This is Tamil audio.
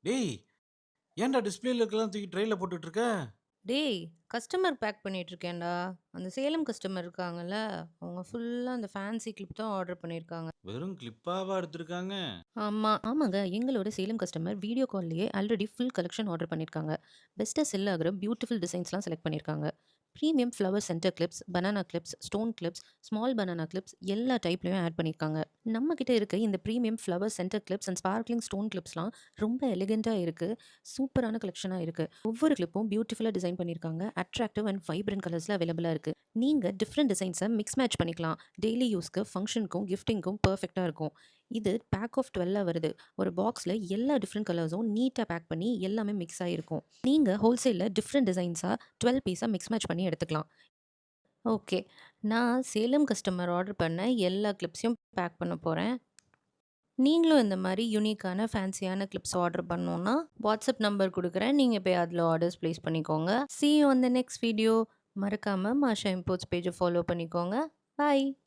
டேய்! ஏன்டா டிஸ்ப்ளேல இருக்கலாம் தூக்கி ட்ரேல போட்டுட்டு இருக்க? டேய்! கஸ்டமர் பேக் பண்ணிட்டுருக்கேன்டா. அந்த சேலம் கஸ்டமர் இருக்காங்கல்ல, அவங்க ஃபுல்லா அந்த ஃபேன்சி கிளிப் தான் ஆர்டர் பண்ணியிருக்காங்க. வெறும் கிளிப்பாவா எடுத்திருக்காங்க? ஆமாங்க. எங்களோட சேலம் கஸ்டமர் வீடியோ கால்லயே ஆல்ரெடி ஃபுல் கலெக்ஷன் ஆர்டர் பண்ணியிருக்காங்க. பெஸ்ட்டா செல் ஆகுற பியூட்டிஃபுல் டிசைன்ஸ்லாம் செலக்ட் பண்ணியிருக்காங்க. Premium flower centre clips, banana clips, stone clips, small banana clips எல்லா டைப்லயும் ஆட் பண்ணியிருக்காங்க. நம்ம கிட்ட இருக்க இந்த premium flower centre clips and sparkling stone கிளிப்ஸ்லாம் ரொம்ப எலிகென்ட்டா இருக்கு. சூப்பரான கலெக்ஷனா இருக்கு. ஒவ்வொரு கிளிப்பும் பியூட்டிஃபுல்லா டிசைன் பண்ணியிருக்காங்க. அட்ராக்டிவ் அண்ட் வைப்ரன்ட் கலர்ஸ்ல அவைலபிளா இருக்கு. நீங்க டிஃபரெண்ட் டிசைன்ஸை மிக்ஸ் மேட்ச் பண்ணிக்கலாம். டெய்லி யூஸ்க்கு, ஃபங்ஷனுக்கும், கிஃப்டிங்க்கும் பெர்ஃபெக்ட்டா இருக்கும். இது பேக் ஆஃப் 12 வருது. ஒரு பாக்ஸ்ல எல்லா டிஃபரெண்ட் கலர்ஸும் நீட்டா பேக் பண்ணி எல்லாமே மிக்ஸ் ஆகிருக்கும். நீங்க ஹோல்சேல்ல டிஃபரெண்ட் டிசைன்ஸா 12 பீஸா மிக்ஸ் மேட்ச் பண்ணி எடுத்துக்கலாம். ஓகே. நான் சேலம் கஸ்டமர் ஆர்டர் பண்ண எல்லா கிளிப்ஸையும் பேக் பண்ண போறேன். நீங்களும் இந்த மாதிரி யூனிக்கான ஃபேன்சியான கிளிப்ஸ் ஆர்டர் பண்ணணும்னா வாட்ஸ்அப் நம்பர் கொடுக்குறேன். நீங்க போய் அதில் ஆர்டர்ஸ் ப்ளேஸ் பண்ணிக்கோங்க. See you on the next video. மறக்காம மாஷா இம்போர்ட்ஸ் பேஜை ஃபாலோ பண்ணிக்கோங்க. பாய்.